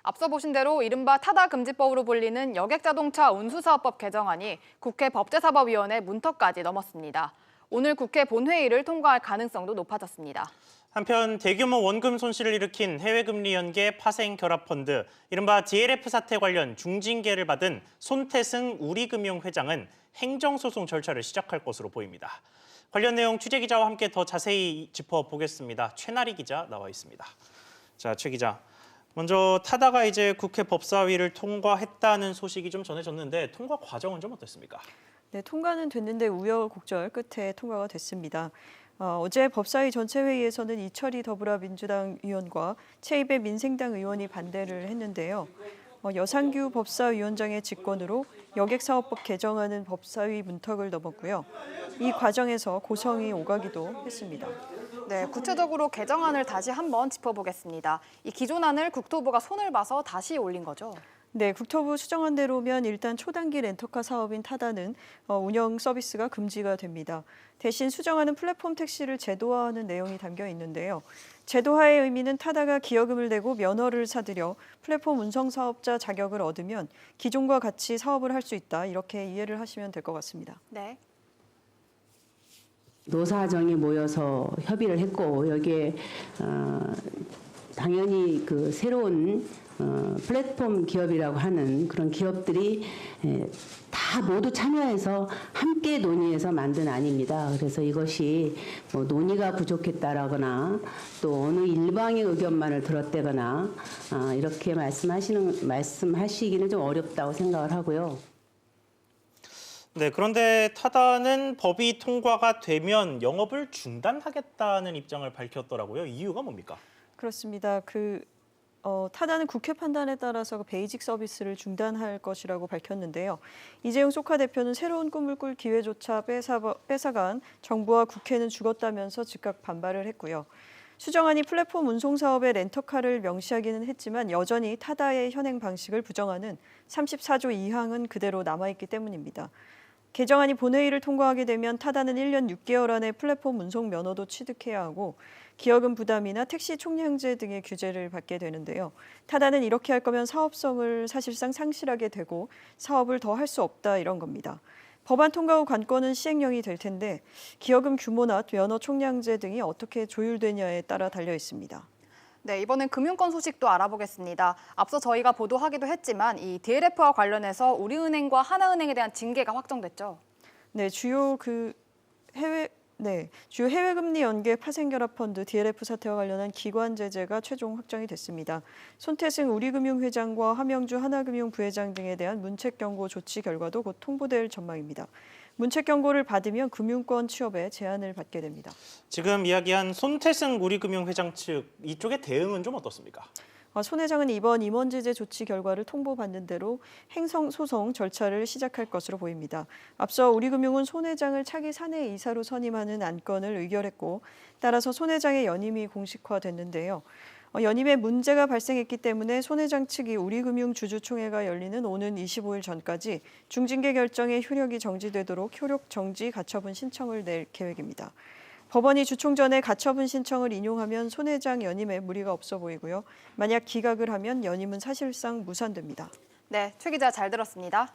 앞서 보신 대로 이른바 타다금지법으로 불리는 여객자동차 운수사업법 개정안이 국회 법제사법위원회 문턱까지 넘었습니다. 오늘 국회 본회의를 통과할 가능성도 높아졌습니다. 한편 대규모 원금 손실을 일으킨 해외금리 연계 파생결합펀드, 이른바 DLF 사태 관련 중징계를 받은 손태승 우리금융회장은 행정소송 절차를 시작할 것으로 보입니다. 관련 내용 취재기자와 함께 더 자세히 짚어보겠습니다. 최나리 기자 나와 있습니다. 자, 최 기자. 먼저 타다가 이제 국회 법사위를 통과했다는 소식이 좀 전해졌는데 통과 과정은 좀 어땠습니까? 네, 통과는 됐는데 우여곡절 끝에 통과가 됐습니다. 어제 법사위 전체 회의에서는 이철희 더불어민주당 의원과 최이배 민생당 의원이 반대를 했는데요. 여상규 법사위원장의 직권으로 여객사업법 개정안은 법사위 문턱을 넘었고요. 이 과정에서 고성이 오가기도 했습니다. 네, 구체적으로 개정안을 다시 한번 짚어보겠습니다. 이 기존안을 국토부가 손을 봐서 다시 올린 거죠? 네, 국토부 수정안대로면 일단 초단기 렌터카 사업인 타다는 운영 서비스가 금지가 됩니다. 대신 수정안은 플랫폼 택시를 제도화하는 내용이 담겨 있는데요. 제도화의 의미는 타다가 기여금을 내고 면허를 사들여 플랫폼 운송 사업자 자격을 얻으면 기존과 같이 사업을 할 수 있다, 이렇게 이해를 하시면 될 것 같습니다. 네. 노사정이 모여서 협의를 했고 여기에 당연히 그 새로운 플랫폼 기업이라고 하는 그런 기업들이 다 모두 참여해서 함께 논의해서 만든 안입니다. 그래서 이것이 뭐 논의가 부족했다라거나 또 어느 일방의 의견만을 들었다거나 이렇게 말씀하시기는 좀 어렵다고 생각을 하고요. 네, 그런데 타다는 법이 통과가 되면 영업을 중단하겠다는 입장을 밝혔더라고요. 이유가 뭡니까? 그렇습니다. 타다는 국회 판단에 따라서 베이직 서비스를 중단할 것이라고 밝혔는데요. 이재용 소카 대표는 새로운 꿈을 꿀 기회조차 뺏어간 정부와 국회는 죽었다면서 즉각 반발을 했고요. 수정안이 플랫폼 운송 사업의 렌터카를 명시하기는 했지만 여전히 타다의 현행 방식을 부정하는 34조 2항은 그대로 남아있기 때문입니다. 개정안이 본회의를 통과하게 되면 타다는 1년 6개월 안에 플랫폼 운송 면허도 취득해야 하고 기여금 부담이나 택시 총량제 등의 규제를 받게 되는데요. 타다는 이렇게 할 거면 사업성을 사실상 상실하게 되고 사업을 더 할 수 없다, 이런 겁니다. 법안 통과 후 관건은 시행령이 될 텐데 기여금 규모나 면허 총량제 등이 어떻게 조율되냐에 따라 달려 있습니다. 네, 이번엔 금융권 소식도 알아보겠습니다. 앞서 저희가 보도하기도 했지만 이 DLF와 관련해서 우리은행과 하나은행에 대한 징계가 확정됐죠. 네, 주요 해외금리 연계 파생결합펀드 DLF 사태와 관련한 기관 제재가 최종 확정이 됐습니다. 손태승 우리금융회장과 함영주 하나금융 부회장 등에 대한 문책경고 조치 결과도 곧 통보될 전망입니다. 문책경고를 받으면 금융권 취업에 제한을 받게 됩니다. 지금 이야기한 손태승 우리금융회장 측 이쪽의 대응은 좀 어떻습니까? 손 회장은 이번 임원 제재 조치 결과를 통보받는 대로 행정소송 절차를 시작할 것으로 보입니다. 앞서 우리금융은 손 회장을 차기 사내 이사로 선임하는 안건을 의결했고 따라서 손 회장의 연임이 공식화됐는데요. 연임에 문제가 발생했기 때문에 손 회장 측이 우리금융 주주총회가 열리는 오는 25일 전까지 중징계 결정의 효력이 정지되도록 효력 정지 가처분 신청을 낼 계획입니다. 법원이 주총 전에 가처분 신청을 인용하면 손 회장 연임에 무리가 없어 보이고요. 만약 기각을 하면 연임은 사실상 무산됩니다. 네, 최 기자 잘 들었습니다.